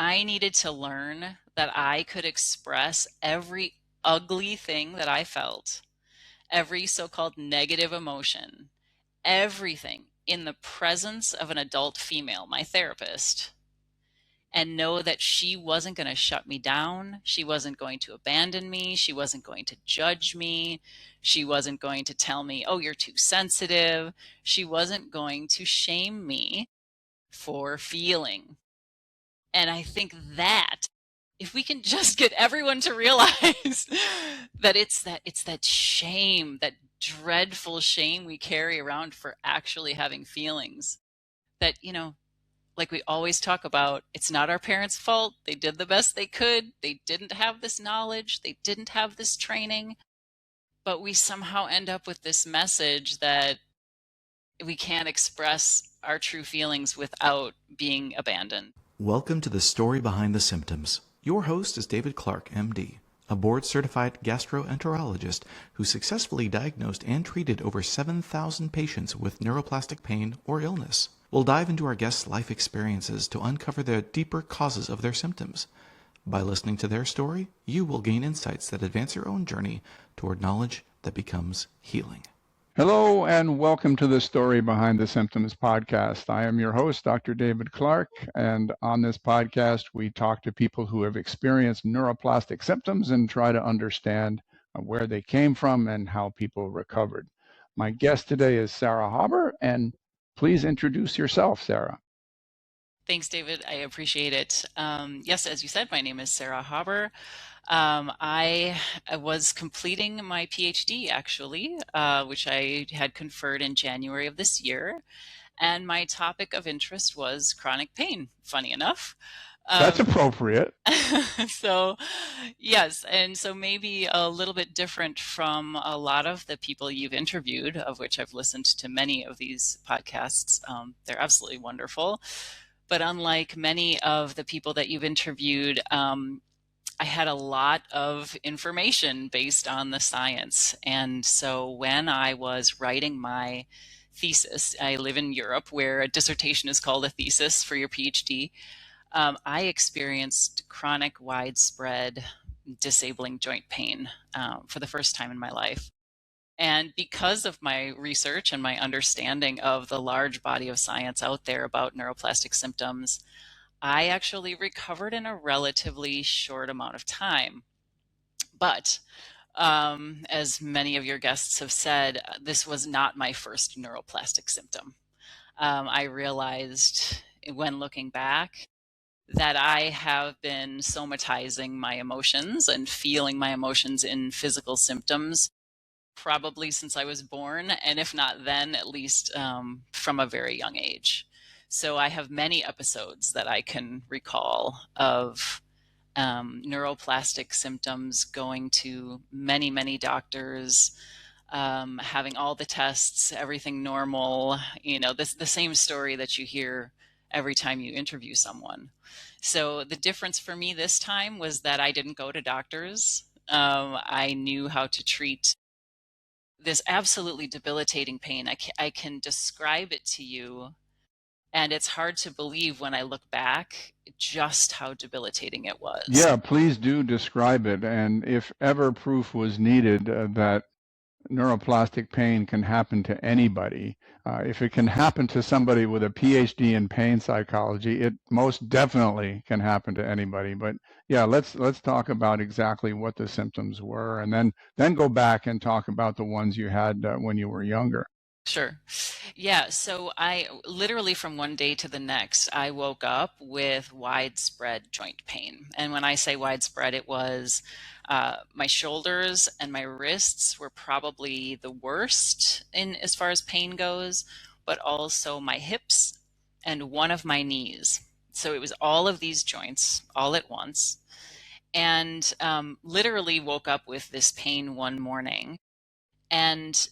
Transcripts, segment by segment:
I needed to learn that I could express every ugly thing that I felt, every so-called negative emotion, everything in the presence of an adult female, my therapist, and know that she wasn't going to shut me down. She wasn't going to abandon me. She wasn't going to judge me. She wasn't going to tell me, oh, you're too sensitive. She wasn't going to shame me for feeling. And I think that if we can just get everyone to realize that it's that shame, that dreadful shame we carry around for actually having feelings, that, like we always talk about, it's not our parents' fault. They did the best they could. They didn't have this knowledge. They didn't have this training. But we somehow end up with this message that we can't express our true feelings without being abandoned. Welcome to the story behind the symptoms. Your host is David Clark, MD, a board-certified gastroenterologist who successfully diagnosed and treated over 7,000 patients with neuroplastic pain or illness. We'll dive into our guests' life experiences to uncover the deeper causes of their symptoms. By listening to their story, you will gain insights that advance your own journey toward knowledge that becomes healing. Hello and welcome to the Story Behind the Symptoms podcast. I am your host, Dr. David Clark, and on this podcast, we talk to people who have experienced neuroplastic symptoms and try to understand where they came from and how people recovered. My guest today is Sara Haber, and please introduce yourself, Sara. Thanks, David. I appreciate it. Yes, as you said, my name is Sara Haber. I was completing my PhD, actually, which I had conferred in January of this year. And my topic of interest was chronic pain, funny enough. That's appropriate. So, yes. And so maybe a little bit different from a lot of the people you've interviewed, of which I've listened to many of these podcasts. They're absolutely wonderful. But unlike many of the people that you've interviewed, I had a lot of information based on the science. And so when I was writing my thesis, I live in Europe where a dissertation is called a thesis for your PhD. I experienced chronic, widespread, disabling joint pain for the first time in my life. And because of my research and my understanding of the large body of science out there about neuroplastic symptoms, I actually recovered in a relatively short amount of time. But as many of your guests have said, this was not my first neuroplastic symptom. I realized when looking back that I have been somatizing my emotions and feeling my emotions in physical symptoms probably since I was born, and if not then, at least from a very young age. So I have many episodes that I can recall of neuroplastic symptoms, going to many, many doctors, having all the tests, everything normal, the same story that you hear every time you interview someone. So the difference for me this time was that I didn't go to doctors. I knew how to treat this absolutely debilitating pain. I can describe it to you, and it's hard to believe when I look back just how debilitating it was. Yeah, please do describe it. And if ever proof was needed that neuroplastic pain can happen to anybody, if it can happen to somebody with a PhD in pain psychology, it most definitely can happen to anybody. But yeah, let's talk about exactly what the symptoms were, and then go back and talk about the ones you had when you were younger. Sure. Yeah. So I literally from one day to the next, I woke up with widespread joint pain. And when I say widespread, it was my shoulders and my wrists were probably the worst in as far as pain goes, but also my hips and one of my knees. So it was all of these joints all at once. And literally woke up with this pain one morning. And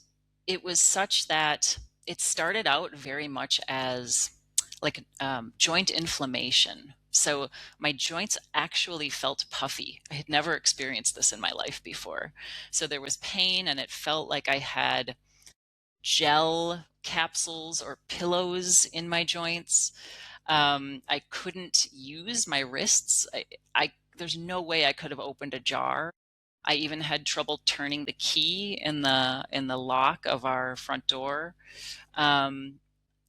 it was such that it started out very much as like joint inflammation. So my joints actually felt puffy. I had never experienced this in my life before. So there was pain, and it felt like I had gel capsules or pillows in my joints. I couldn't use my wrists. There's no way I could have opened a jar. I even had trouble turning the key in the lock of our front door. Um,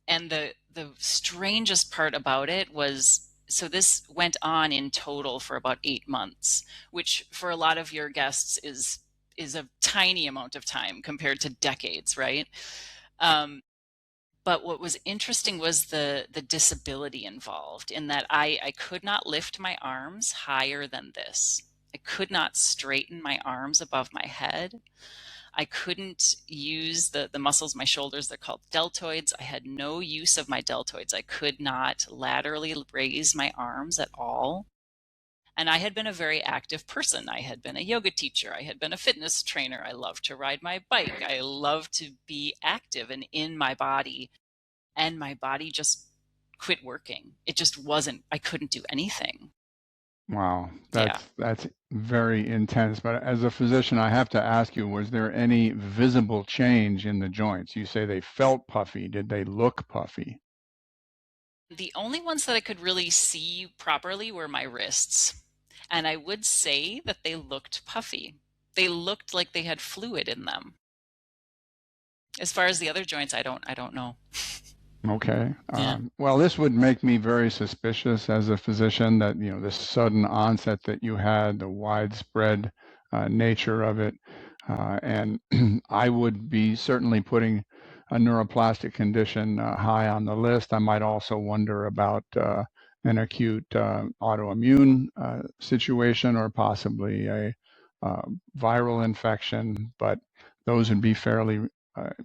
and the strangest part about it was, so this went on in total for about 8 months, which for a lot of your guests is a tiny amount of time compared to decades, right? Um, but what was interesting was the disability involved, in that I could not lift my arms higher than this. I could not straighten my arms above my head. I couldn't use the muscles, my shoulders, they're called deltoids. I had no use of my deltoids. I could not laterally raise my arms at all. And I had been a very active person. I had been a yoga teacher. I had been a fitness trainer. I loved to ride my bike. I loved to be active and in my body. And my body just quit working. It just wasn't, I couldn't do anything. Wow, Yeah. that's very intense. But as a physician, I have to ask you, was there any visible change in the joints? You say they felt puffy. Did they look puffy? The only ones that I could really see properly were my wrists. And I would say that they looked puffy. They looked like they had fluid in them. As far as the other joints, I don't know. Okay. Yeah. Well, this would make me very suspicious as a physician that, this sudden onset that you had, the widespread nature of it. And I would be certainly putting a neuroplastic condition high on the list. I might also wonder about an acute autoimmune situation, or possibly a viral infection, but those would be fairly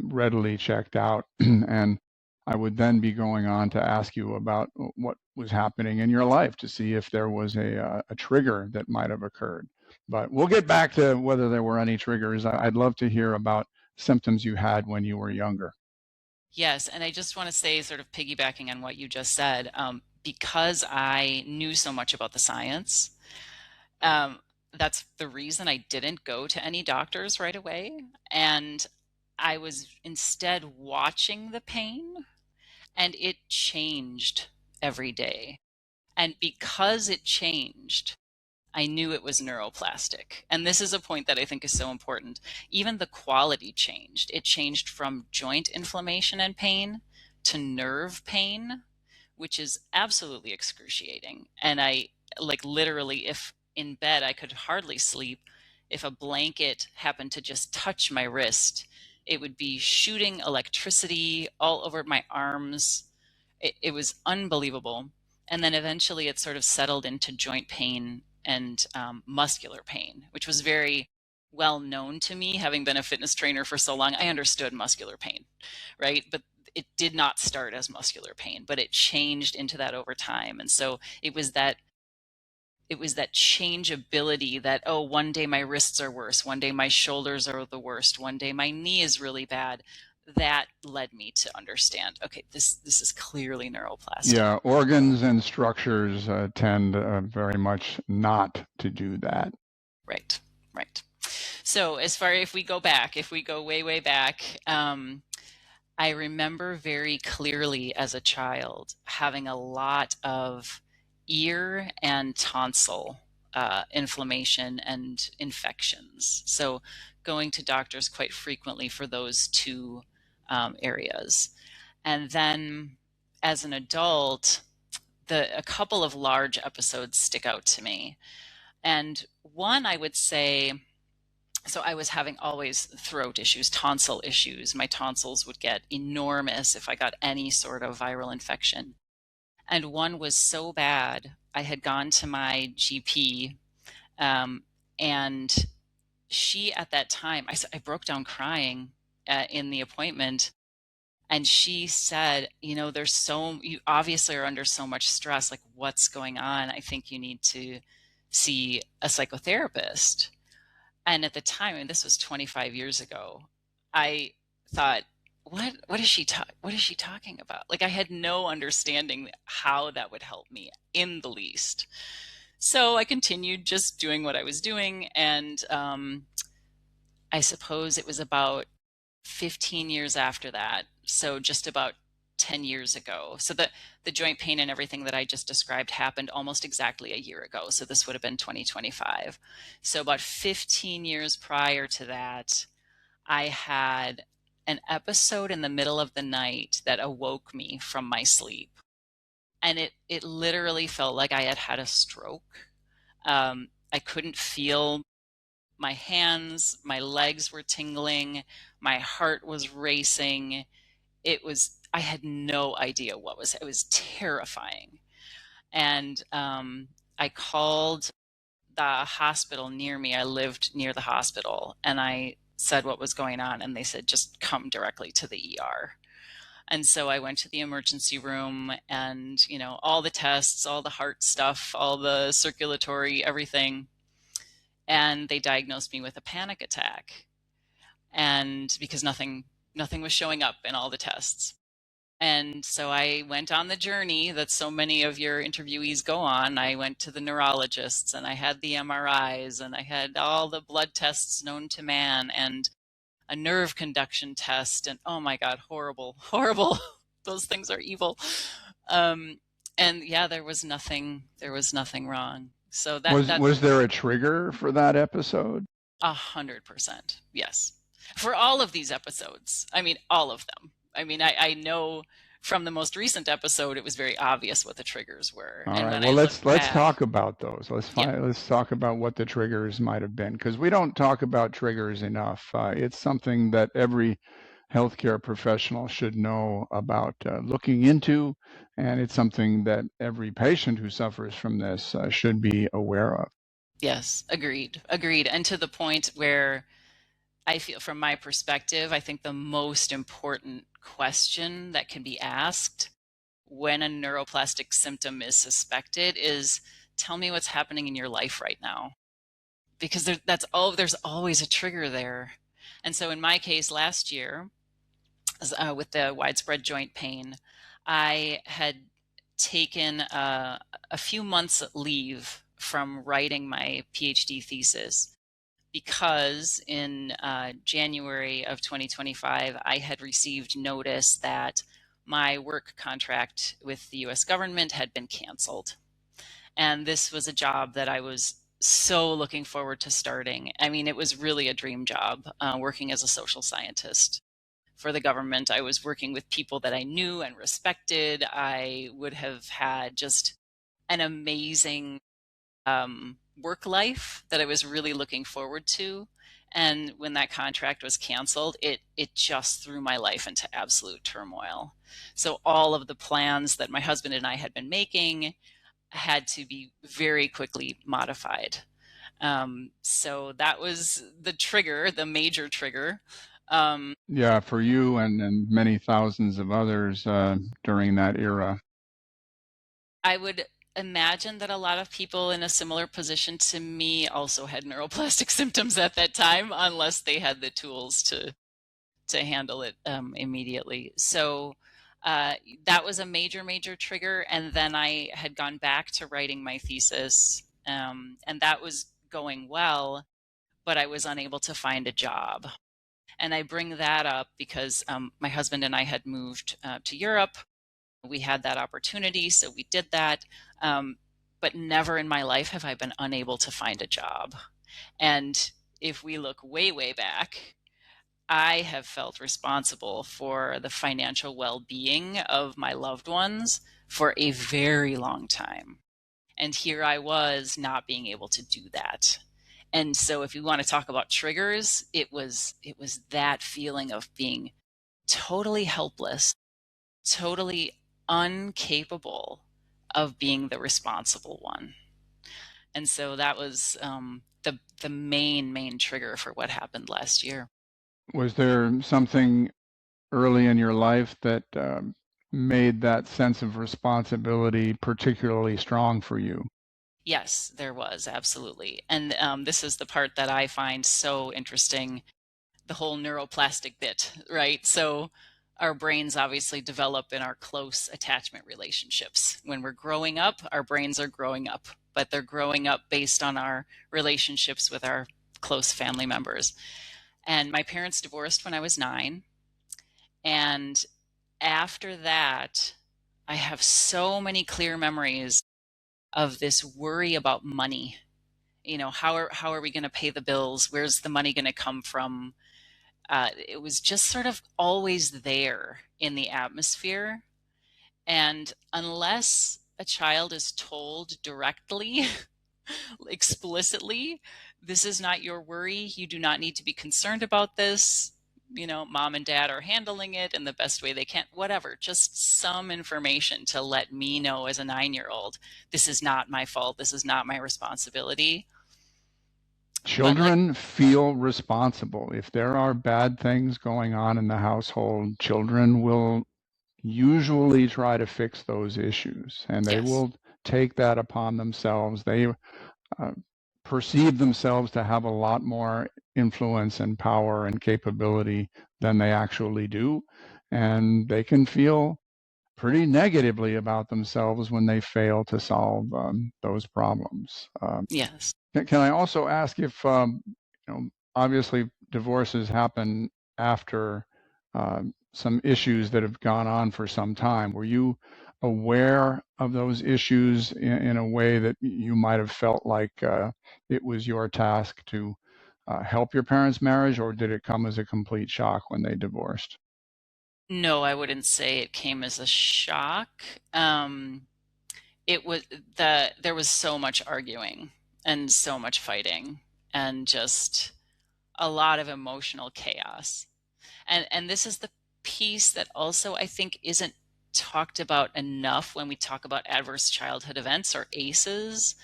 readily checked out. And I would then be going on to ask you about what was happening in your life to see if there was a trigger that might have occurred. But we'll get back to whether there were any triggers. I'd love to hear about symptoms you had when you were younger. Yes. And I just want to say, sort of piggybacking on what you just said, because I knew so much about the science, um, that's the reason I didn't go to any doctors right away. And I was instead watching the pain, and it changed every day. And because it changed, I knew it was neuroplastic. And this is a point that I think is so important. Even the quality changed. It changed from joint inflammation and pain to nerve pain, which is absolutely excruciating. And I, like, literally, if in bed I could hardly sleep, if a blanket happened to just touch my wrist, it would be shooting electricity all over my arms. It was unbelievable. And then eventually it sort of settled into joint pain and muscular pain, which was very well known to me, having been a fitness trainer for so long. I understood muscular pain, right? But it did not start as muscular pain, but it changed into that over time. And so it was that changeability, that, oh, one day my wrists are worse, one day my shoulders are the worst, one day my knee is really bad. That led me to understand, okay, this is clearly neuroplastic. Yeah, organs and structures tend very much not to do that. Right, right. So as far, if we go back, if we go way, way back, I remember very clearly as a child having a lot of ear and tonsil inflammation and infections. So going to doctors quite frequently for those two areas. And then as an adult, a couple of large episodes stick out to me. And one, I would say, so I was having always throat issues, tonsil issues. My tonsils would get enormous if I got any sort of viral infection. And one was so bad, I had gone to my GP, and she, at that time, I broke down crying in the appointment. And she said, you obviously are under so much stress. Like, what's going on? I think you need to see a psychotherapist. And at the time, and this was 25 years ago, I thought, what is what is she talking about? Like, I had no understanding how that would help me in the least. So I continued just doing what I was doing. And I suppose it was about 15 years after that, so just about 10 years ago. So the joint pain and everything that I just described happened almost exactly a year ago. So this would have been 2025. So about 15 years prior to that, I had an episode in the middle of the night that awoke me from my sleep. And it literally felt like I had had a stroke. I couldn't feel my hands, my legs were tingling, my heart was racing. I had no idea it was terrifying. And I called the hospital near me. I lived near the hospital, and I said what was going on, and they said, just come directly to the ER. And so I went to the emergency room, and, all the tests, all the heart stuff, all the circulatory, everything. And they diagnosed me with a panic attack. And because nothing was showing up in all the tests. And so I went on the journey that so many of your interviewees go on. I went to the neurologists, and I had the MRIs, and I had all the blood tests known to man, and a nerve conduction test. And oh my God, horrible, horrible. Those things are evil. Um, and yeah, there was nothing wrong. So that's Was there a trigger for that episode? 100%. Yes. For all of these episodes. I mean, all of them. I mean, I know from the most recent episode, it was very obvious what the triggers were. All And right. when I Well, look let's back, talk about those. yeah, Let's talk about what the triggers might have been, because we don't talk about triggers enough. It's something that every healthcare professional should know about looking into, and it's something that every patient who suffers from this should be aware of. yes, agreed. And to the point where I feel, from my perspective, I think the most important question that can be asked when a neuroplastic symptom is suspected is, tell me what's happening in your life right now. Because there's always a trigger there. And so in my case last year, with the widespread joint pain, I had taken a few months leave from writing my PhD thesis because in January of 2025, I had received notice that my work contract with the US government had been canceled. And this was a job that I was so looking forward to starting. I mean, it was really a dream job, working as a social scientist for the government. I was working with people that I knew and respected. I would have had just an amazing work life that I was really looking forward to. And when that contract was canceled, it just threw my life into absolute turmoil. So all of the plans that my husband and I had been making had to be very quickly modified. So that was the trigger, the major trigger. Um, Yeah, for you and many thousands of others during that era. I would imagine that a lot of people in a similar position to me also had neuroplastic symptoms at that time, unless they had the tools to handle it immediately. So uh, that was a major trigger. And then I had gone back to writing my thesis, and that was going well, but I was unable to find a job. And I bring that up because my husband and I had moved to Europe. We had that opportunity, so we did that. Um, but never in my life have I been unable to find a job. And if we look way back, I have felt responsible for the financial well-being of my loved ones for a very long time. And here I was not being able to do that. And so if you want to talk about triggers, it was that feeling of being totally helpless, totally incapable of being the responsible one. And so that was the main trigger for what happened last year. Was there something early in your life that made that sense of responsibility particularly strong for you? Yes, there was, absolutely. And this is the part that I find so interesting, the whole neuroplastic bit, right? So our brains obviously develop in our close attachment relationships. When we're growing up, our brains are growing up, but they're growing up based on our relationships with our close family members. And my parents divorced when I was 9. And after that, I have so many clear memories of this worry about money. How are we going to pay the bills? Where's the money going to come from? It was just sort of always there in the atmosphere. And unless a child is told directly, explicitly, this is not your worry, you do not need to be concerned about this, mom and dad are handling it in the best way they can, whatever, just some information to let me know as a 9-year-old, this is not my fault, this is not my responsibility. But like, Children feel responsible. If there are bad things going on in the household, children will usually try to fix those issues, and they yes, will take that upon themselves. They perceive themselves to have a lot more influence and power and capability than they actually do, and they can feel pretty negatively about themselves when they fail to solve those problems. yes. Can I also ask if, obviously divorces happen after some issues that have gone on for some time. Were you aware of those issues in a way that you might have felt like it was your task to help your parents' marriage, or did it come as a complete shock when they divorced? No, I wouldn't say it came as a shock. um it was there was so much arguing and so much fighting and just a lot of emotional chaos. And this is the piece that also I think isn't talked about enough when we talk about adverse childhood events or ACEs,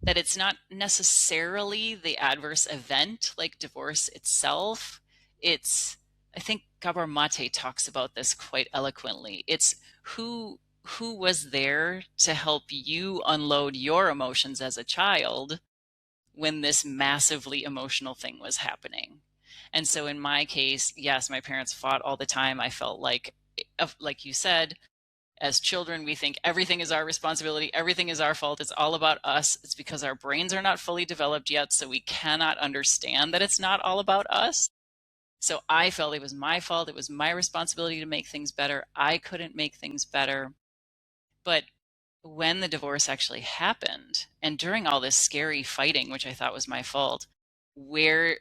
that it's not necessarily the adverse event like divorce itself. It's, I think Gabor Mate talks about this quite eloquently. It's who was there to help you unload your emotions as a child when this massively emotional thing was happening. And so in my case, yes, my parents fought all the time. I felt like you said, as children, we think everything is our responsibility, everything is our fault, it's all about us. It's because our brains are not fully developed yet, so we cannot understand that it's not all about us. So I felt it was my fault, it was my responsibility to make things better. I couldn't make things better. But when the divorce actually happened, and during all this scary fighting, which I thought was my fault, where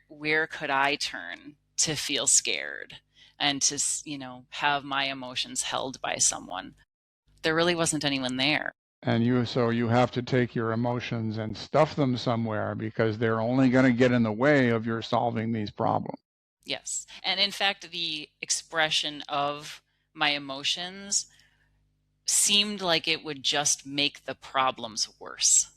could I turn to feel scared and to, have my emotions held by someone? There really wasn't anyone there. And you have to take your emotions and stuff them somewhere because they're only going to get in the way of your solving these problems. Yes. And in fact, the expression of my emotions seemed like it would just make the problems worse.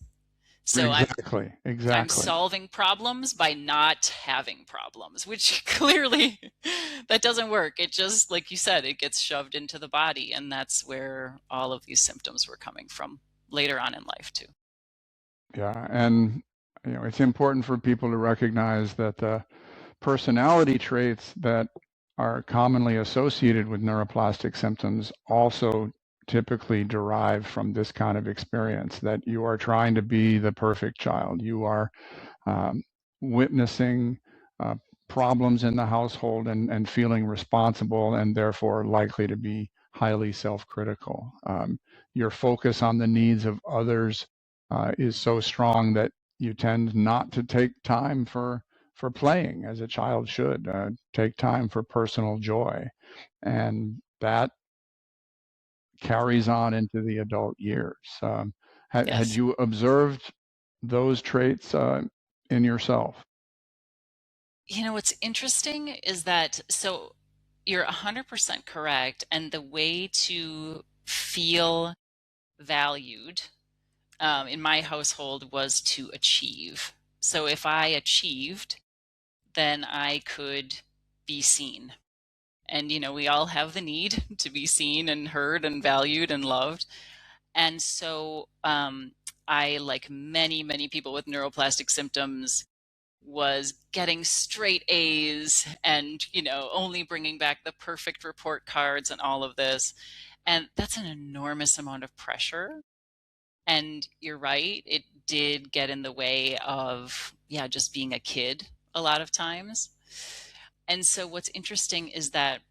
So Exactly, I'm exactly. solving problems by not having problems, which clearly that doesn't work. It just, like you said, it gets shoved into the body. And that's where all of these symptoms were coming from later on in life, too. Yeah, and it's important for people to recognize that the personality traits that are commonly associated with neuroplastic symptoms also typically derive from this kind of experience, that you are trying to be the perfect child. You are um, witnessing uh, problems in the household and feeling responsible and therefore likely to be highly self-critical. Your focus on the needs of others is so strong that you tend not to take time for playing as a child should, take time for personal joy. And that carries on into the adult years. Had Yes. you observed those traits in yourself? What's interesting is that, so you're 100% correct. And the way to feel valued in my household was to achieve. So if I achieved, then I could be seen. And, we all have the need to be seen and heard and valued and loved. And so I, like many, many people with neuroplastic symptoms, was getting straight A's and, only bringing back the perfect report cards and all of this. And that's an enormous amount of pressure. And you're right, it did get in the way of, yeah, just being a kid a lot of times. And so what's interesting is that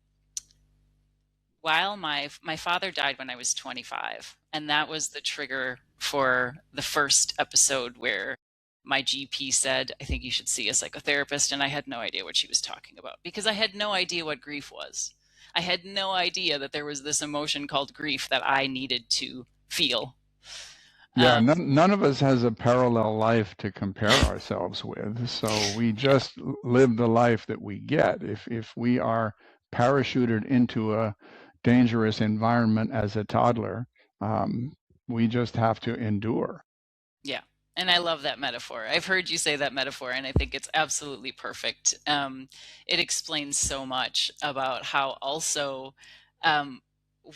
while my father died when I was 25, and that was the trigger for the first episode where my GP said, I think you should see a psychotherapist. And I had no idea what she was talking about because I had no idea what grief was. I had no idea that there was this emotion called grief that I needed to feel. Yeah, Um, none of us has a parallel life to compare ourselves with. So we just live the life that we get. If we are parachuted into a dangerous environment as a toddler, we just have to endure. Yeah. And I love that metaphor. I've heard you say that metaphor, and I think it's absolutely perfect. It explains so much about how also um,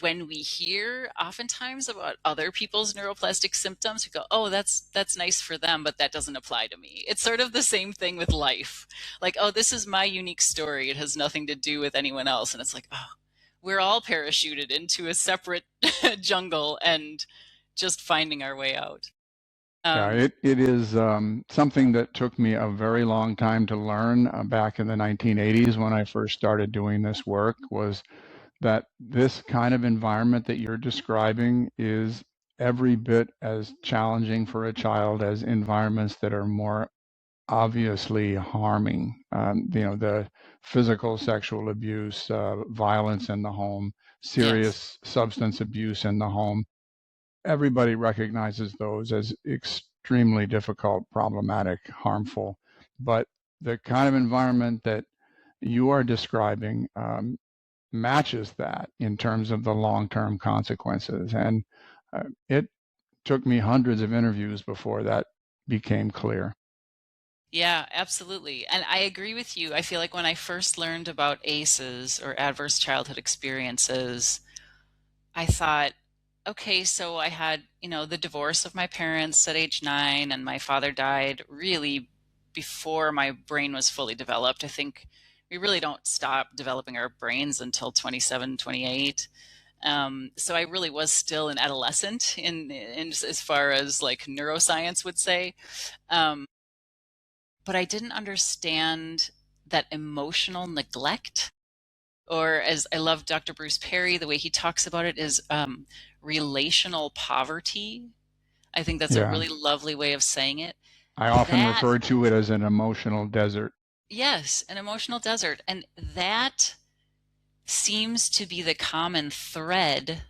when we hear oftentimes about other people's neuroplastic symptoms, we go, "Oh, that's nice for them, but that doesn't apply to me." It's sort of the same thing with life. Like, "Oh, this is my unique story. It has nothing to do with anyone else." And it's like, "Oh, we're all parachuted into a separate jungle and just finding our way out." Yeah, Um, it is something that took me a very long time to learn back in the 1980s when I first started doing this work, was that this kind of environment that you're describing is every bit as challenging for a child as environments that are more obviously harming. The physical sexual abuse, violence in the home, yes. serious substance abuse in the home. Everybody recognizes those as extremely difficult, problematic, harmful. But the kind of environment that you are describing matches that in terms of the long-term consequences. And it took me hundreds of interviews before that became clear. Yeah, absolutely. And I agree with you. I feel like when I first learned about ACEs or adverse childhood experiences, I thought, okay, so I had, the divorce of my parents at age 9, and my father died really before my brain was fully developed. I think we really don't stop developing our brains until 27, 28. So I really was still an adolescent in as far as like neuroscience would say. Um, but I didn't understand that emotional neglect, or as I love Dr. Bruce Perry, the way he talks about it is relational poverty. I think that's a Yeah, really lovely way of saying it. I often That, refer to it as an emotional desert. yes, an emotional desert. And that seems to be the common thread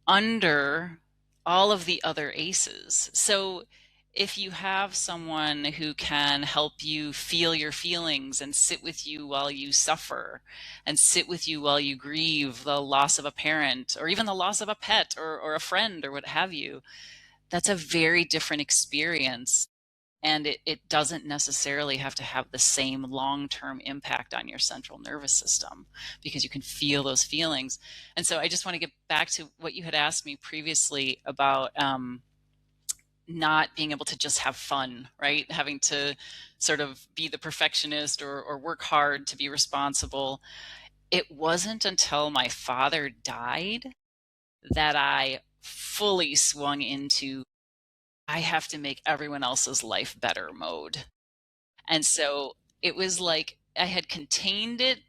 under all of the other aces. So if you have someone who can help you feel your feelings and sit with you while you suffer and sit with you while you grieve the loss of a parent or even the loss of a pet or a friend or what have you, that's a very different experience. And it doesn't necessarily have to have the same long-term impact on your central nervous system because you can feel those feelings. And so I just want to get back to what you had asked me previously about not being able to just have fun, right? Having to sort of be the perfectionist or work hard to be responsible. It wasn't until my father died that I fully swung into I have to make everyone else's life better mode. And so it was like I had contained it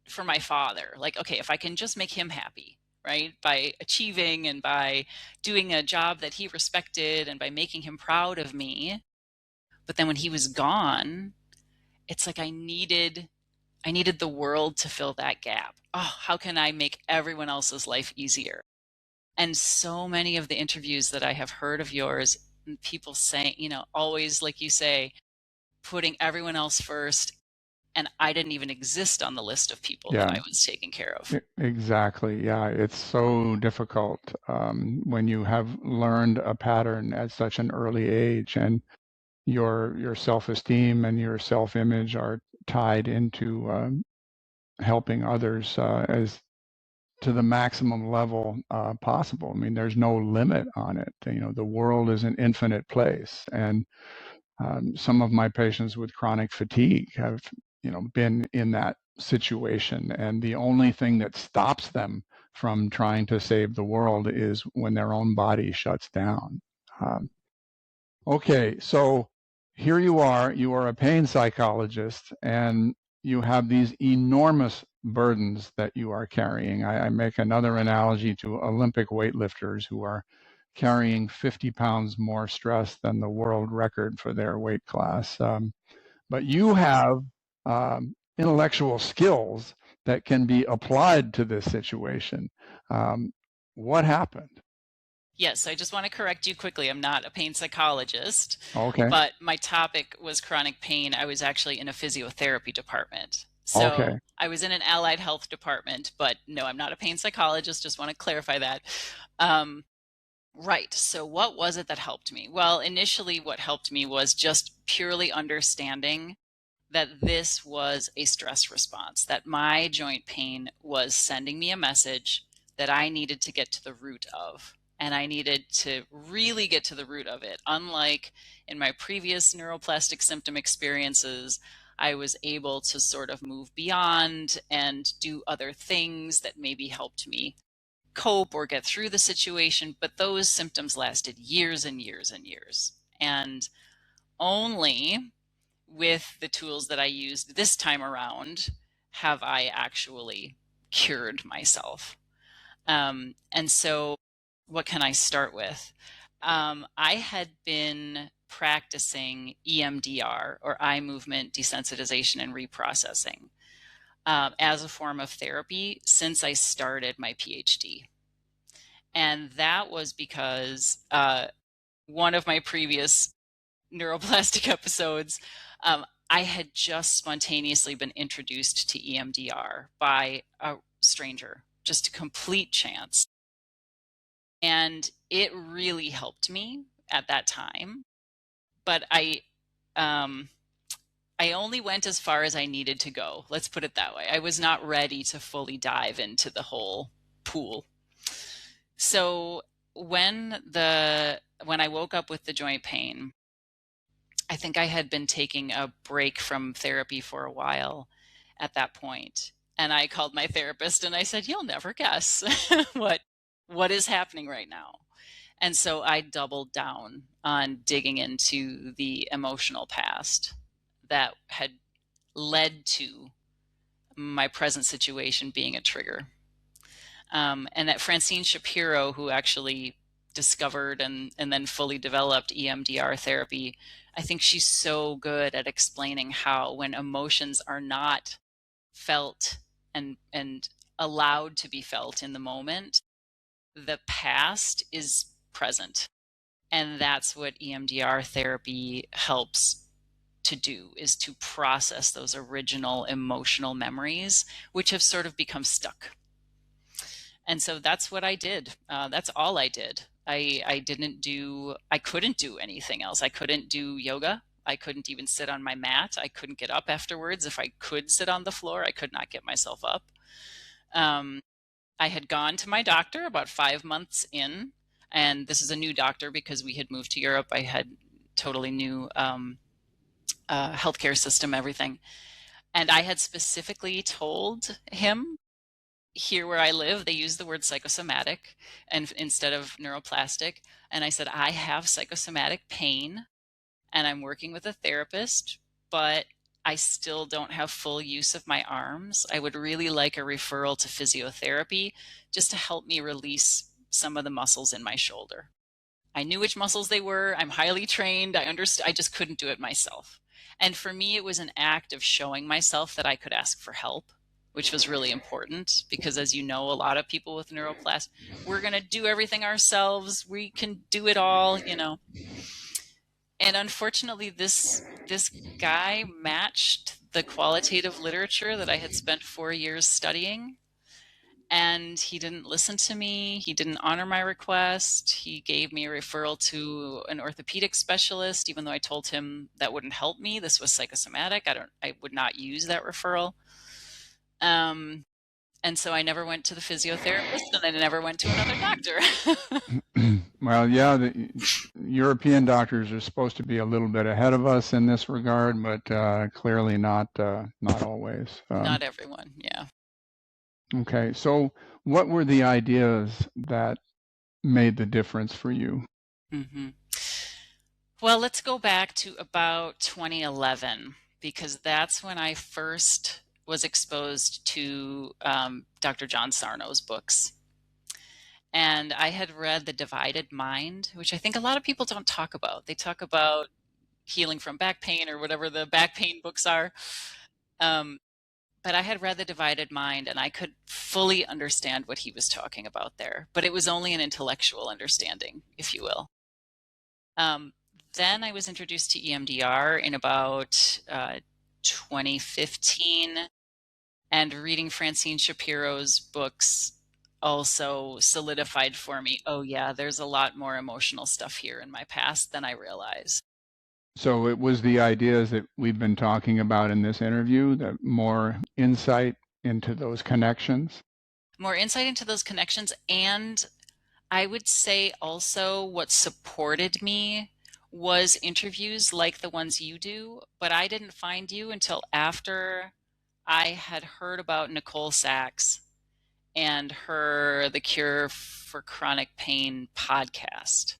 for my father. Like, okay, if I can just make him happy, right? By achieving and by doing a job that he respected and by making him proud of me. But then when he was gone, it's like I needed the world to fill that gap. Oh, how can I make everyone else's life easier? And so many of the interviews that I have heard of yours, people saying, always like you say, putting everyone else first, and I didn't even exist on the list of people that Yeah, I was taking care of. exactly. Yeah, it's so difficult when you have learned a pattern at such an early age, and your self-esteem and your self-image are tied into helping others as to the maximum level possible. I mean, there's no limit on it. The world is an infinite place, and some of my patients with chronic fatigue have, been in that situation, and the only thing that stops them from trying to save the world is when their own body shuts down. Um, okay, so here you are a pain psychologist, and you have these enormous burdens that you are carrying. I make another analogy to Olympic weightlifters who are carrying 50 pounds more stress than the world record for their weight class. But you have intellectual skills that can be applied to this situation. What happened? Yes, I just want to correct you quickly. I'm not a pain psychologist, Okay. but my topic was chronic pain. I was actually in a physiotherapy department. Okay. So I was in an allied health department, but no, I'm not a pain psychologist. Just want to clarify that. Um, right. So what was it that helped me? Well, initially, what helped me was just purely understanding that this was a stress response, that my joint pain was sending me a message that I needed to get to the root of. And I needed to really get to the root of it. Unlike in my previous neuroplastic symptom experiences, I was able to sort of move beyond and do other things that maybe helped me cope or get through the situation. But those symptoms lasted years and years and years. And only with the tools that I used this time around have I actually cured myself. And so, what can I start with? I had been practicing EMDR, or eye movement desensitization and reprocessing, as a form of therapy since I started my PhD. And that was because one of my previous neuroplastic episodes, I had just spontaneously been introduced to EMDR by a stranger, just a complete chance. And it really helped me at that time. But I only went as far as I needed to go. Let's put it that way. I was not ready to fully dive into the whole pool. So when I woke up with the joint pain, I think I had been taking a break from therapy for a while at that point. And I called my therapist and I said, "You'll never guess what is happening right now." And so I doubled down on digging into the emotional past that had led to my present situation being a trigger. And that Francine Shapiro, who actually discovered and then fully developed EMDR therapy, I think she's so good at explaining how when emotions are not felt and allowed to be felt in the moment, the past is present. And that's what EMDR therapy helps to do, is to process those original emotional memories, which have sort of become stuck. And so that's what I did. That's all I did. I couldn't do anything else. I couldn't do yoga. I couldn't even sit on my mat. I couldn't get up afterwards. If I could sit on the floor, I could not get myself up. Um, I had gone to my doctor about 5 months in, and this is a new doctor because we had moved to Europe. I had totally new healthcare system, everything. And I had specifically told him, here where I live, they use the word psychosomatic and instead of neuroplastic. And I said, I have psychosomatic pain and I'm working with a therapist, but I still don't have full use of my arms. I would really like a referral to physiotherapy just to help me release some of the muscles in my shoulder. I knew which muscles they were. I'm highly trained. I understood. I just couldn't do it myself. And for me, it was an act of showing myself that I could ask for help, which was really important because, as you know, a lot of people with neuroplast, we're going to do everything ourselves. We can do it all, you know. And unfortunately, this guy matched the qualitative literature that I had spent 4 years studying. And he didn't listen to me. He didn't honor my request. He gave me a referral to an orthopedic specialist, even though I told him that wouldn't help me. This was psychosomatic. I would not use that referral. And so I never went to the physiotherapist and I never went to another doctor. Well, yeah, the European doctors are supposed to be a little bit ahead of us in this regard, but clearly not always. Not everyone, yeah. Okay, so what were the ideas that made the difference for you? Mm-hmm. Well, let's go back to about 2011 because that's when I first was exposed to Dr. John Sarno's books. And I had read The Divided Mind, which I think a lot of people don't talk about. They talk about healing from back pain or whatever the back pain books are. Um, but I had read The Divided Mind and I could fully understand what he was talking about there. But it was only an intellectual understanding, if you will. Um, then I was introduced to EMDR in about 2015, and reading Francine Shapiro's books also solidified for me, oh yeah, there's a lot more emotional stuff here in my past than I realized. So it was the ideas that we've been talking about in this interview, that more insight into those connections. More insight into those connections, and I would say also what supported me was interviews like the ones you do, but I didn't find you until after I had heard about Nicole Sachs and her The Cure for Chronic Pain podcast.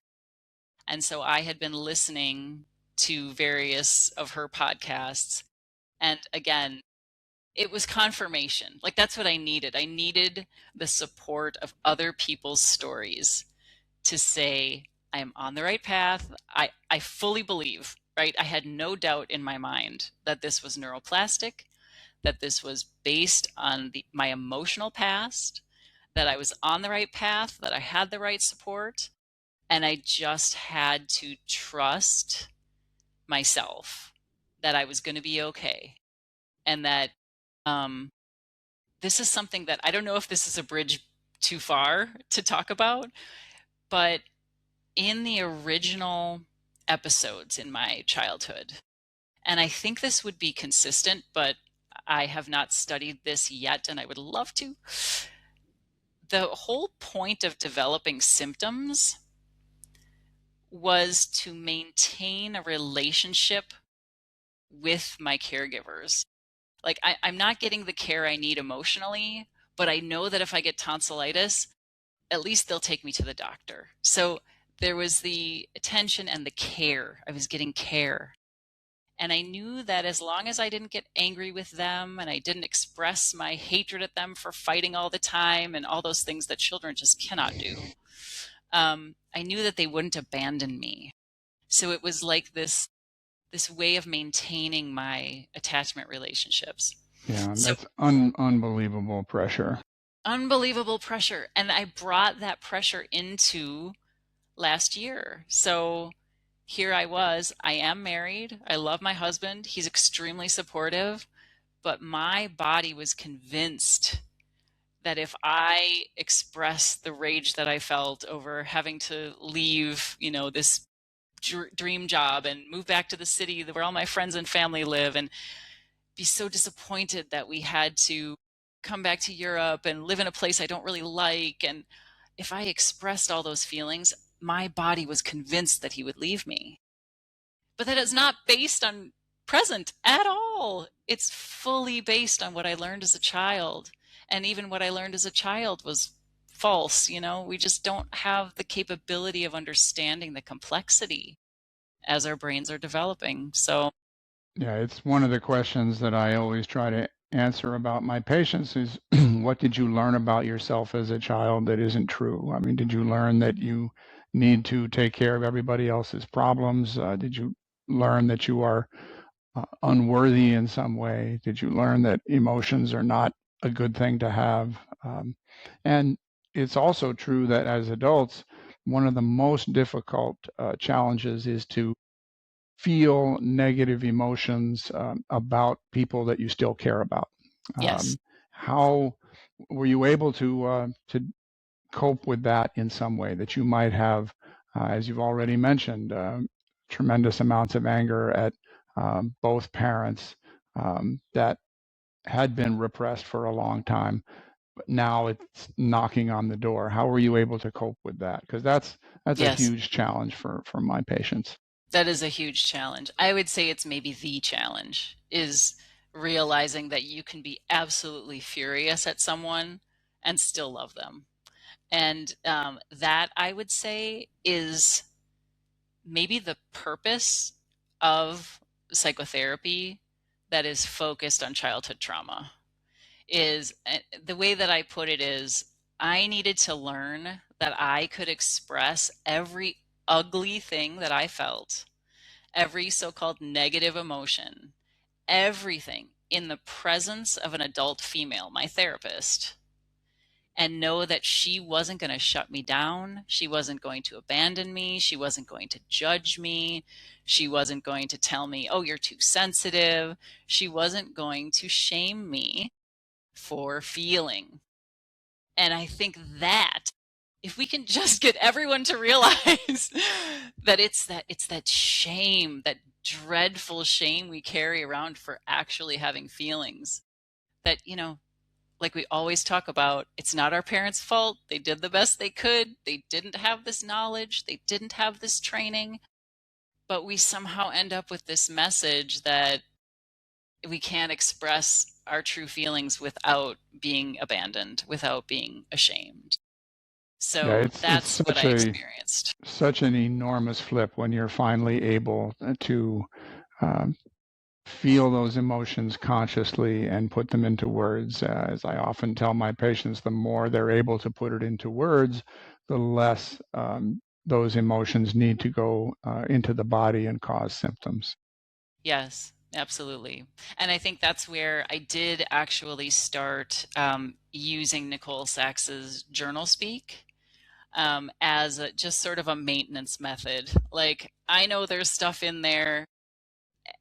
And so I had been listening to various of her podcasts. And again, it was confirmation. Like that's what I needed. I needed the support of other people's stories to say, I am on the right path. I fully believe, right? I had no doubt in my mind that this was neuroplastic, that this was based on my emotional past, that I was on the right path, that I had the right support. And I just had to trust myself that I was going to be okay. And that this is something that I don't know if this is a bridge too far to talk about, but in the original episodes in my childhood, and I think this would be consistent, but I have not studied this yet and I would love to. The whole point of developing symptoms was to maintain a relationship with my caregivers. Like I'm not getting the care I need emotionally, but I know that if I get tonsillitis, at least they'll take me to the doctor. So there was the attention and the care. I was getting care. And I knew that as long as I didn't get angry with them and I didn't express my hatred at them for fighting all the time and all those things that children just cannot do, I knew that they wouldn't abandon me. So it was like this way of maintaining my attachment relationships. Yeah, So that's unbelievable pressure. unbelievable pressure. And I brought that pressure into last year. So here I am married. I love my husband. He's extremely supportive, but my body was convinced that if I expressed the rage that I felt over having to leave, this dream job and move back to the city where all my friends and family live and be so disappointed that we had to come back to Europe and live in a place I don't really like. And if I expressed all those feelings, my body was convinced that he would leave me. But that is not based on present at all. It's fully based on what I learned as a child. And even what I learned as a child was false. We just don't have the capability of understanding the complexity as our brains are developing. So Yeah, it's one of the questions that I always try to answer about my patients is what did you learn about yourself as a child that isn't true? I mean, did you learn that you need to take care of everybody else's problems? Did you learn that you are unworthy in some way? Did you learn that emotions are not a good thing to have? And it's also true that as adults, one of the most difficult challenges is to feel negative emotions about people that you still care about. yes. How were you able to cope with that in some way that you might have, as you've already mentioned, tremendous amounts of anger at both parents that had been repressed for a long time, but now it's knocking on the door. How were you able to cope with that? Because that's a Yes. huge challenge for my patients. That is a huge challenge. I would say it's maybe the challenge is realizing that you can be absolutely furious at someone and still love them. And that I would say is maybe the purpose of psychotherapy that is focused on childhood trauma. is the way that I put it is I needed to learn that I could express every ugly thing that I felt, every so-called negative emotion, everything in the presence of an adult female, my therapist, and know that she wasn't going to shut me down. She wasn't going to abandon me. She wasn't going to judge me. She wasn't going to tell me, oh, you're too sensitive. She wasn't going to shame me for feeling. And I think that if we can just get everyone to realize that it's that shame, that dreadful shame we carry around for actually having feelings, that, like we always talk about, it's not our parents' fault. They did the best they could. They didn't have this knowledge. They didn't have this training. But we somehow end up with this message that we can't express our true feelings without being abandoned, without being ashamed. Yeah, So it's that's what I experienced. such an enormous flip when you're finally able to um, feel those emotions consciously and put them into words. As I often tell my patients, the more they're able to put it into words, the less those emotions need to go into the body and cause symptoms. Yes, absolutely. And I think that's where I did actually start using Nicole Sachs's journal speak as just sort of a maintenance method. Like, I know there's stuff in there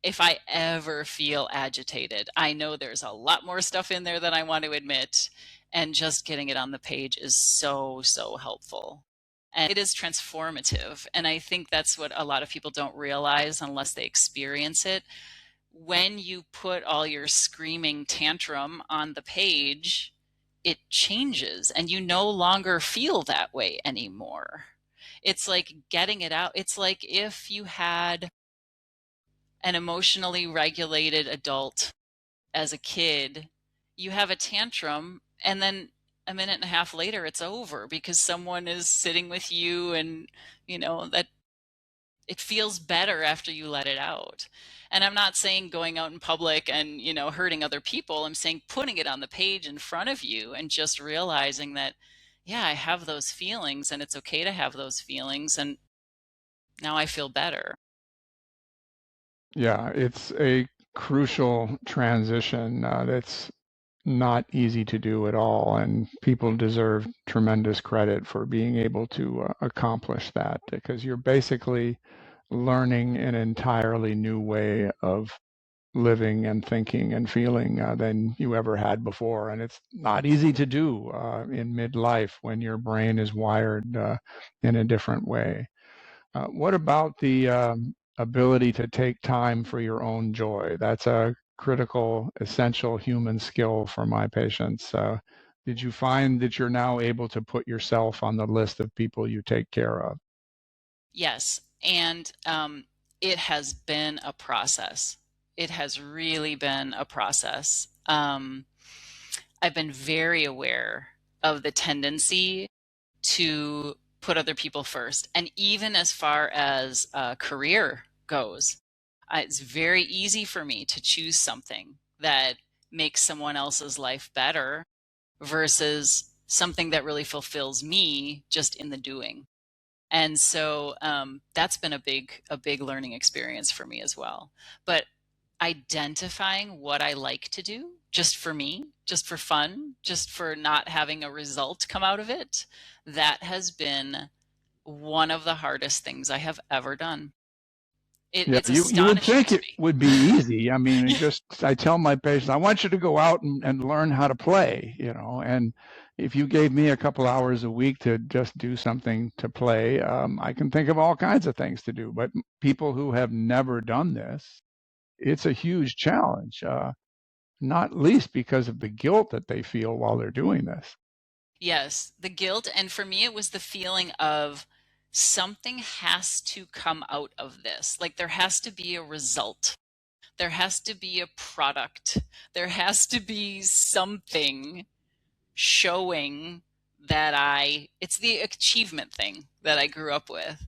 if I ever feel agitated. I know there's a lot more stuff in there than I want to admit. And just getting it on the page is so, so helpful. And it is transformative. And I think that's what a lot of people don't realize unless they experience it. When you put all your screaming tantrum on the page, it changes and you no longer feel that way anymore. It's like getting it out. It's like if you had an emotionally regulated adult as a kid, you have a tantrum, and then a minute and a half later it's over because someone is sitting with you, and that it feels better after you let it out. And I'm not saying going out in public and hurting other people. I'm saying putting it on the page in front of you and just realizing that, yeah, I have those feelings and it's okay to have those feelings, and now I feel better. Yeah, it's a crucial transition that's not easy to do at all, and people deserve tremendous credit for being able to accomplish that, because you're basically learning an entirely new way of living and thinking and feeling than you ever had before. And it's not easy to do in midlife when your brain is wired in a different way. What about the ability to take time for your own joy? That's a critical, essential human skill for my patients. Did you find that you're now able to put yourself on the list of people you take care of? Yes, and it has been a process. It has really been a process. I've been very aware of the tendency to put other people first. And even as far as career goes, it's very easy for me to choose something that makes someone else's life better versus something that really fulfills me just in the doing. And so that's been a big learning experience for me as well. But identifying what I like to do just for me, just for fun, just for not having a result come out of it, that has been one of the hardest things I have ever done. Yeah, It's you would astonishing think to it me. would be easy. I mean, I tell my patients, I want you to go out and learn how to play, and if you gave me a couple hours a week to just do something to play, I can think of all kinds of things to do. But people who have never done this, it's a huge challenge, not least because of the guilt that they feel while they're doing this. Yes, the guilt. And for me, it was the feeling of something has to come out of this. Like there has to be a result. There has to be a product. There has to be something showing that it's the achievement thing that I grew up with.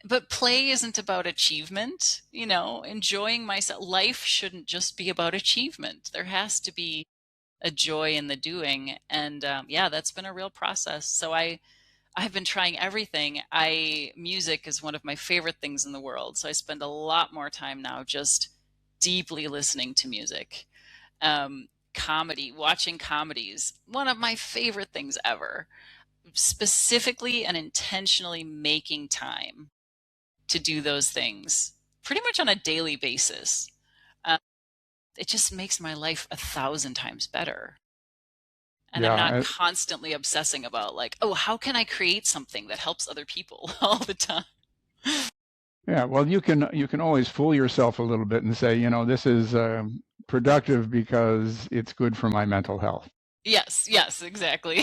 But play isn't about achievement, enjoying myself. Life shouldn't just be about achievement. There has to be a joy in the doing. And yeah, that's been a real process. So I've been trying everything. Music is one of my favorite things in the world. So I spend a lot more time now just deeply listening to music. Comedy, watching comedies, one of my favorite things ever. Specifically and intentionally making time to do those things pretty much on a daily basis. Uh, it just makes my life 1,000 times better. And I'm not Yeah, constantly obsessing about like, oh, how can I create something that helps other people all the time? yeah. Well, you can always fool yourself a little bit and say, this is productive because it's good for my mental health. Yes, yes, exactly.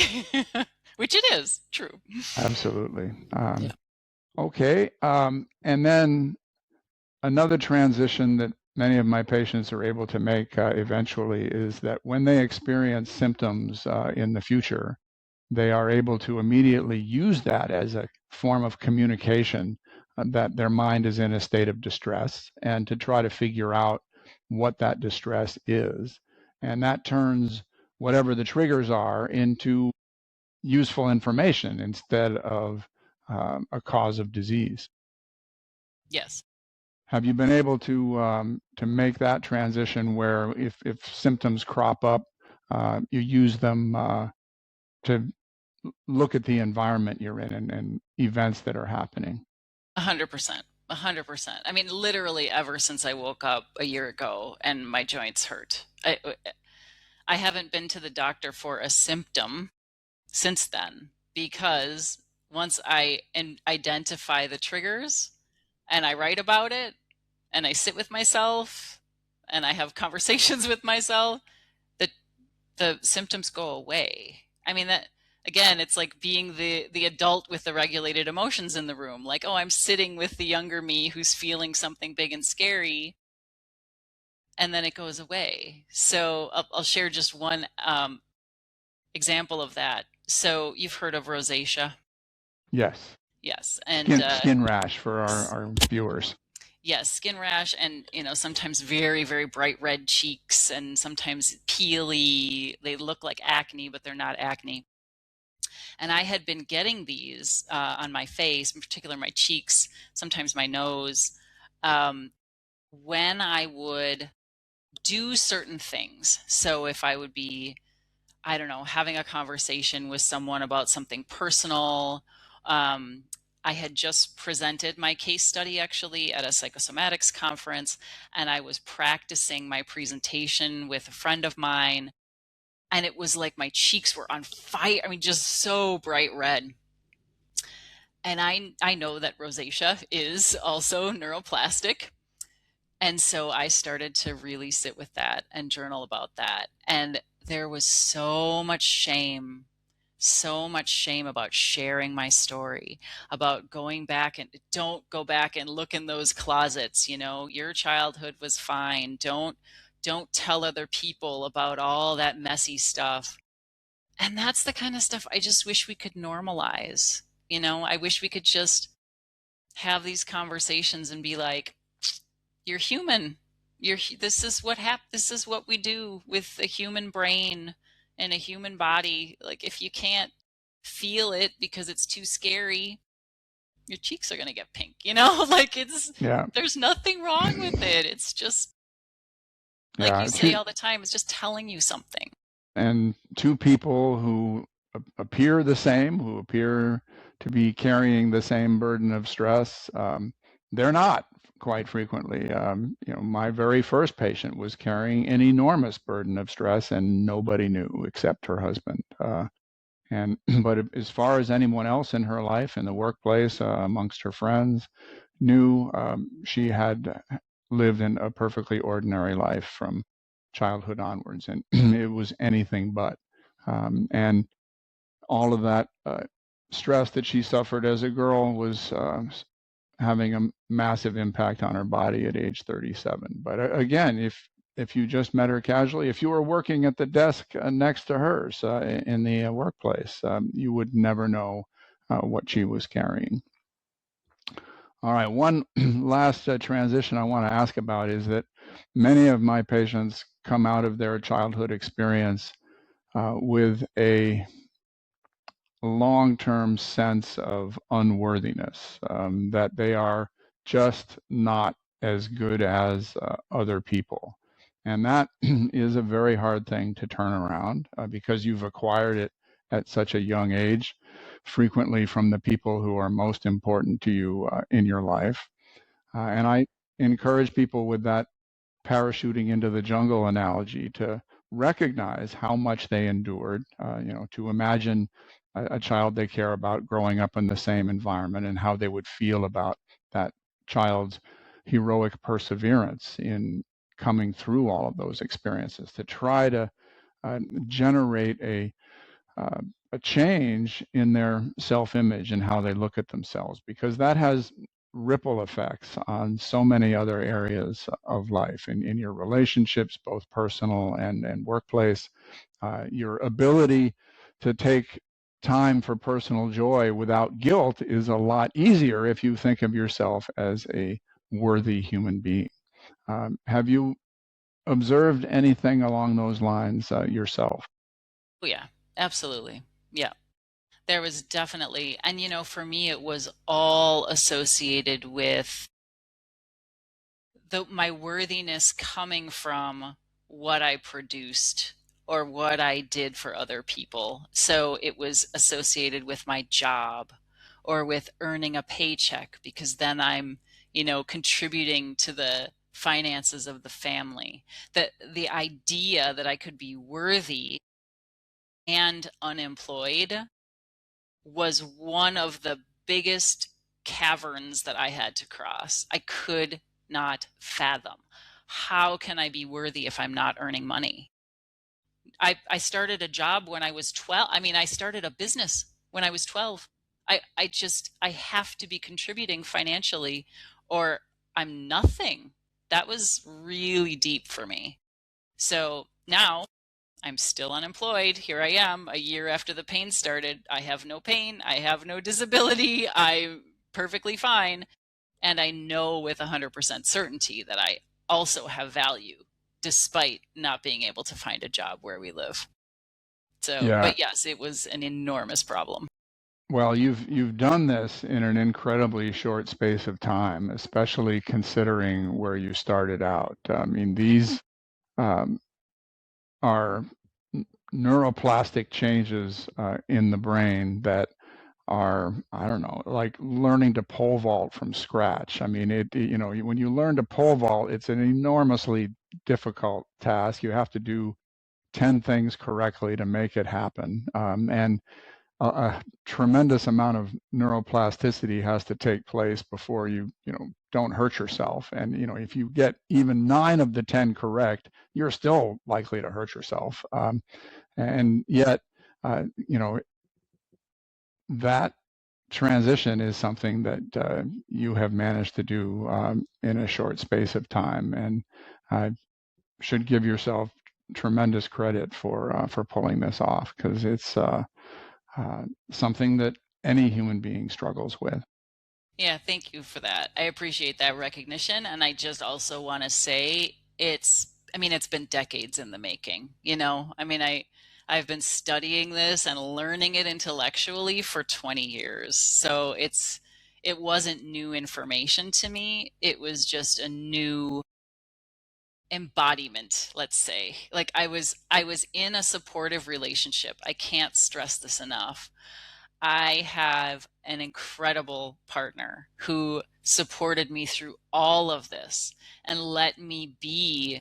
Which it is, true. Absolutely. Yeah. Okay. And then another transition that many of my patients are able to make eventually is that when they experience symptoms in the future, they are able to immediately use that as a form of communication that their mind is in a state of distress and to try to figure out what that distress is. And that turns whatever the triggers are into useful information instead of a cause of disease. Yes. Have you been able to make that transition where if symptoms crop up, you use them to look at the environment you're in and events that are happening? 100%. 100%. I mean, literally ever since I woke up a year ago and my joints hurt. I haven't been to the doctor for a symptom since then because once identify the triggers and I write about it and I sit with myself and I have conversations with myself, the symptoms go away. I mean that again, it's like being the adult with the regulated emotions in the room. Like, oh, I'm sitting with the younger me who's feeling something big and scary, and then it goes away. So I'll share just one example of that. So you've heard of rosacea? Yes. Yes, and Skin rash for our viewers. yes, skin rash, and sometimes very, very bright red cheeks, and sometimes peely. They look like acne, but they're not acne. And I had been getting these on my face, in particular my cheeks, sometimes my nose, um, when I would do certain things. So if I would be, I don't know, having a conversation with someone about something personal. Um, I had just presented my case study actually at a psychosomatics conference, and I was practicing my presentation with a friend of mine. And it was like my cheeks were on fire. I mean, just so bright red. And I know that rosacea is also neuroplastic. And so I started to really sit with that and journal about that. And there was so much shame about sharing my story, about going back and don't go back and look in those closets, your childhood was fine. Don't tell other people about all that messy stuff. And that's the kind of stuff I just wish we could normalize. I wish we could just have these conversations and be like, you're human. This is this is what we do with a human brain and a human body. Like if you can't feel it because it's too scary, your cheeks are going to get pink, like Yeah. there's nothing wrong with it. It's just like you Yeah. say all the time, it's just telling you something. And two people who appear the same, who appear to be carrying the same burden of stress, they're not quite frequently. My very first patient was carrying an enormous burden of stress, and nobody knew except her husband. But as far as anyone else in her life, in the workplace, amongst her friends, knew, she had lived in a perfectly ordinary life from childhood onwards, and it was anything but. And all of that stress that she suffered as a girl was having a massive impact on her body at age 37. But again, if you just met her casually, if you were working at the desk next to hers in the workplace, you would never know what she was carrying. All right, one last transition I want to ask about is that many of my patients come out of their childhood experience with a long-term sense of unworthiness, that they are just not as good as other people. And that is a very hard thing to turn around because you've acquired it at such a young age, frequently from the people who are most important to you in your life. And I encourage people with that parachuting into the jungle analogy to recognize how much they endured, to imagine a child they care about growing up in the same environment and how they would feel about that child's heroic perseverance in coming through all of those experiences, to try to generate uh, a change in their self-image and how they look at themselves, because that has ripple effects on so many other areas of life, in your relationships, both personal and workplace. Your ability to take time for personal joy without guilt is a lot easier if you think of yourself as a worthy human being. Have you observed anything along those lines yourself? Oh, yeah, absolutely. Yeah. There was definitely, and for me, it was all associated with my worthiness coming from what I produced or what I did for other people. So it was associated with my job or with earning a paycheck, because then I'm, contributing to the finances of the family. That the idea that I could be worthy and unemployed was one of the biggest caverns that I had to cross. I could not fathom. How can I be worthy if I'm not earning money? I started a job when I was 12. I mean, I started a business when I was 12. I have to be contributing financially or I'm nothing. That was really deep for me. So now I'm still unemployed. Here I am a year after the pain started. I have no pain. I have no disability. I'm perfectly fine. And I know with 100% certainty that I also have value despite not being able to find a job where we live. So, Yeah. but yes, it was an enormous problem. Well, you've done this in an incredibly short space of time, especially considering where you started out. I mean, these um, are neuroplastic changes in the brain that are, I don't know, like learning to pole vault from scratch. I mean, when you learn to pole vault, it's an enormously difficult task. You have to do 10 things correctly to make it happen. And a tremendous amount of neuroplasticity has to take place before you don't hurt yourself. And if you get even 9 of the 10 correct, you're still likely to hurt yourself. And yet, you know, that transition is something that you have managed to do in a short space of time, and should give yourself tremendous credit for pulling this off, because it's something that any human being struggles with. Yeah, thank you for that. I appreciate that recognition. And I just also want to say I mean, it's been decades in the making, I mean, I've been studying this and learning it intellectually for 20 years. So it wasn't new information to me. It was just a new embodiment, let's say. Like I was in a supportive relationship. I can't stress this enough. I have an incredible partner who supported me through all of this and let me be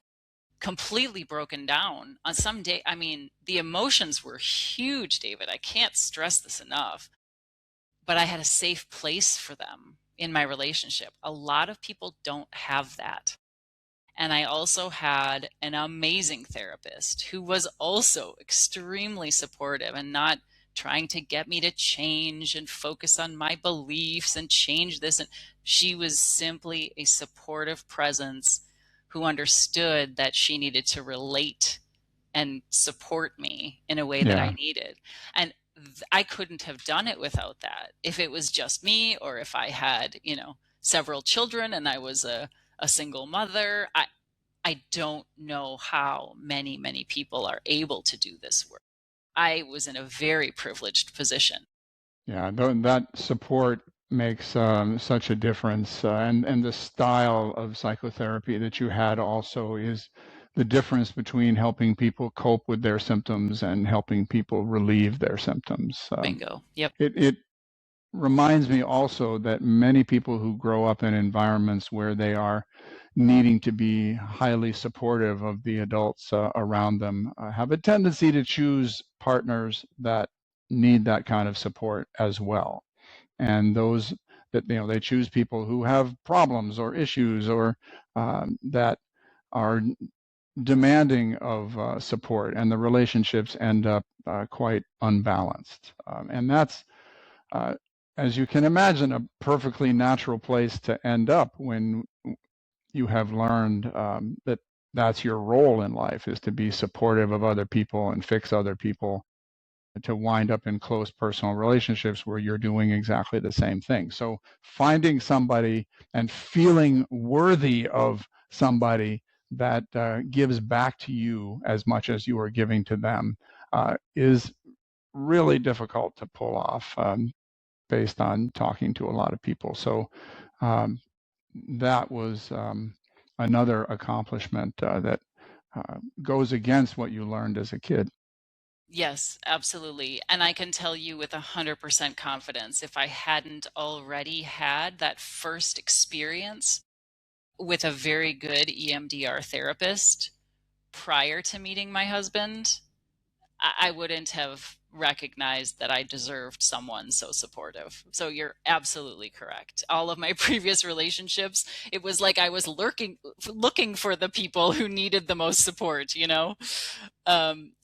completely broken down on some day. I mean, the emotions were huge, David. I can't stress this enough. But I had a safe place for them in my relationship. A lot of people don't have that. And I also had an amazing therapist who was also extremely supportive and not trying to get me to change and focus on my beliefs and change this. And she was simply a supportive presence who understood that she needed to relate and support me in a way that I Yeah. needed. And I couldn't have done it without that. If it was just me, or if I had, several children and I was a single mother, I don't know how many people are able to do this work. I was in a very privileged position. Yeah, that support makes such a difference, and the style of psychotherapy that you had also is the difference between helping people cope with their symptoms and helping people relieve their symptoms. Bingo. Yep. It reminds me also that many people who grow up in environments where they are needing to be highly supportive of the adults around them have a tendency to choose partners that need that kind of support as well. And those that, they choose people who have problems or issues or that are demanding of support, and the relationships end up quite unbalanced. And that's, uh, as you can imagine, a perfectly natural place to end up when you have learned that that's your role in life, is to be supportive of other people and fix other people, to wind up in close personal relationships where you're doing exactly the same thing. So finding somebody and feeling worthy of somebody that gives back to you as much as you are giving to them is really difficult to pull off, based on talking to a lot of people. So um, that was another accomplishment that goes against what you learned as a kid. Yes, absolutely. And I can tell you with 100% confidence, if I hadn't already had that first experience with a very good EMDR therapist prior to meeting my husband, I wouldn't have recognized that I deserved someone so supportive. So you're absolutely correct. All of my previous relationships, it was like I was looking for the people who needed the most support, you know?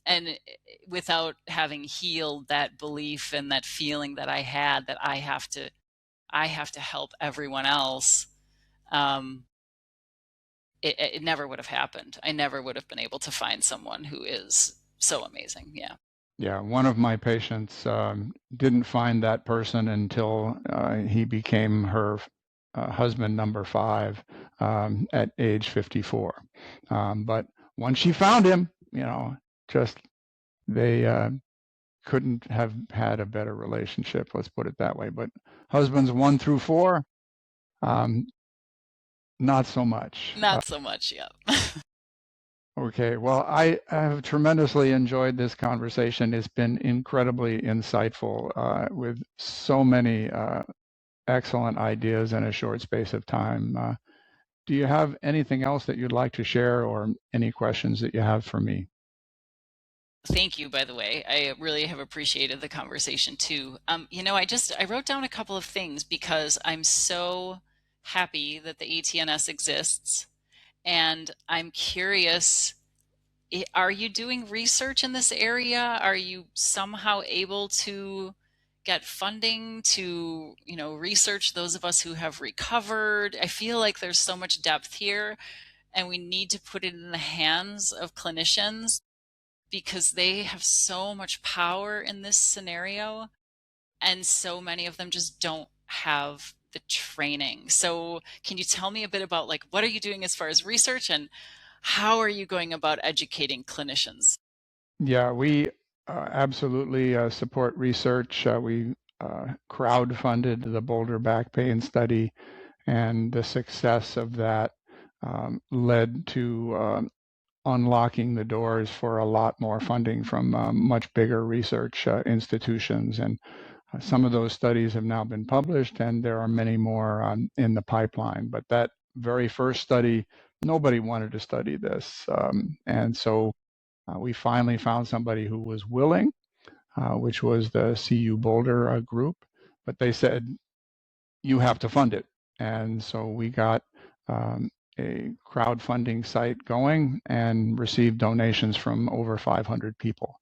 And without having healed that belief and that feeling that I had that I have to help everyone else, um, it never would have happened. I never would have been able to find someone who is so amazing. Yeah. Yeah, one of my patients didn't find that person until he became her husband number 5 at age 54. But once she found him, just they couldn't have had a better relationship, let's put it that way. But husbands 1 through 4, um, not so much. Not so much, yeah. Okay, well, I have tremendously enjoyed this conversation. It's been incredibly insightful with so many excellent ideas in a short space of time. Do you have anything else that you'd like to share, or any questions that you have for me? Thank you, by the way. I really have appreciated the conversation too. I wrote down a couple of things because I'm so happy that the ATNS exists, and I'm curious, are you doing research in this area? Are you somehow able to get funding to, research those of us who have recovered? I feel like there's so much depth here, and we need to put it in the hands of clinicians because they have so much power in this scenario, and so many of them just don't have the training. So can you tell me a bit about, like, what are you doing as far as research, and how are you going about educating clinicians? Yeah, we absolutely support research. We crowdfunded the Boulder back pain study, and the success of that led to unlocking the doors for a lot more funding from much bigger research institutions. And some of those studies have now been published, and there are many more in the pipeline. But that very first study, nobody wanted to study this. And so we finally found somebody who was willing, which was the CU Boulder group. But they said, you have to fund it. And so we got a crowdfunding site going and received donations from over 500 people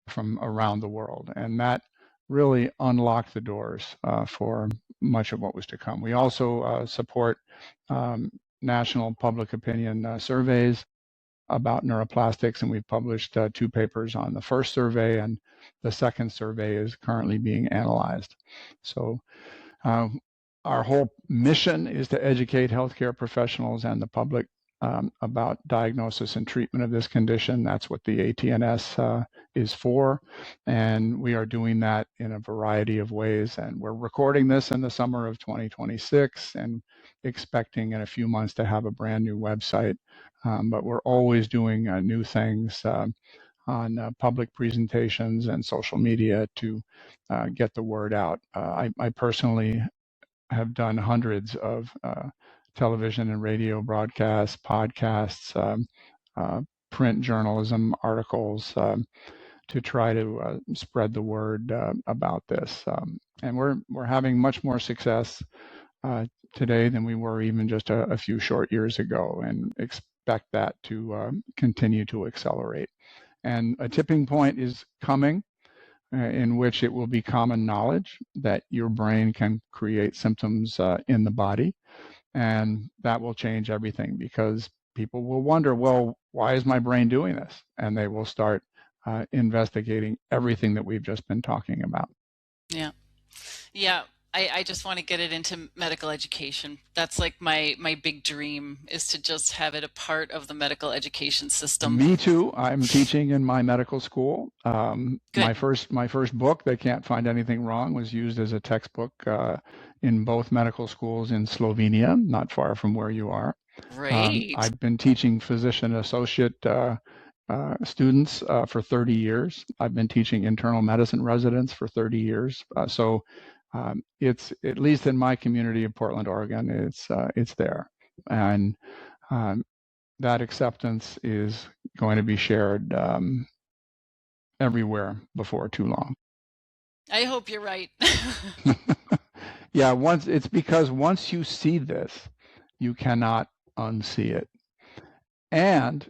from around the world. And that really unlocked the doors for much of what was to come. We also support national public opinion surveys about neuroplastics, and we've published 2 papers on the first survey, and the second survey is currently being analyzed. So our whole mission is to educate healthcare professionals and the public about diagnosis and treatment of this condition. That's what the ATNS is for. And we are doing that in a variety of ways. And we're recording this in the summer of 2026 and expecting in a few months to have a brand new website. But we're always doing new things on public presentations and social media to get the word out. I personally have done hundreds of television and radio broadcasts, podcasts, print journalism, articles to try to spread the word about this. And we're having much more success today than we were even just a few short years ago, and expect that to continue to accelerate. And a tipping point is coming in which it will be common knowledge that your brain can create symptoms in the body. And that will change everything, because people will wonder, well, why is my brain doing this? And they will start investigating everything that we've just been talking about. Yeah. Yeah. I just want to get it into medical education. That's like my big dream, is to just have it a part of the medical education system. Me too. I'm teaching in my medical school. My first book, They Can't Find Anything Wrong, was used as a textbook in both medical schools in Slovenia, not far from where you are. Right. I've been teaching physician associate students for 30 years. I've been teaching internal medicine residents for 30 years. So it's, at least in my community of Portland, Oregon, it's there. And that acceptance is going to be shared everywhere before too long. I hope you're right. Yeah, it's because once you see this, you cannot unsee it. And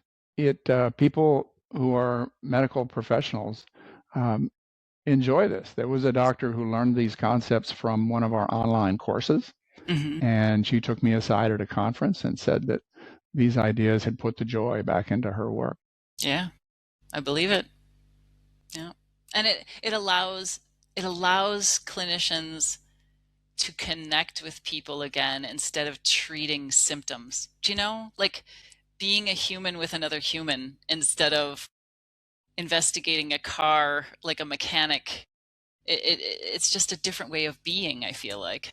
people who are medical professionals enjoy this. There was a doctor who learned these concepts from one of our online courses, and she took me aside at a conference and said that these ideas had put the joy back into her work. Yeah, I believe it. Yeah, and it allows clinicians to connect with people again instead of treating symptoms. Do you know, like being a human with another human instead of investigating a car like a mechanic. It's just a different way of being, I feel like.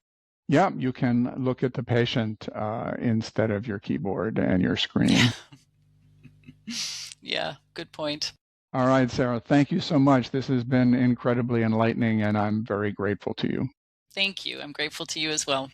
Yeah, you can look at the patient instead of your keyboard and your screen. Yeah, good point. All right, Sarah, thank you so much. This has been incredibly enlightening, and I'm very grateful to you. Thank you. I'm grateful to you as well.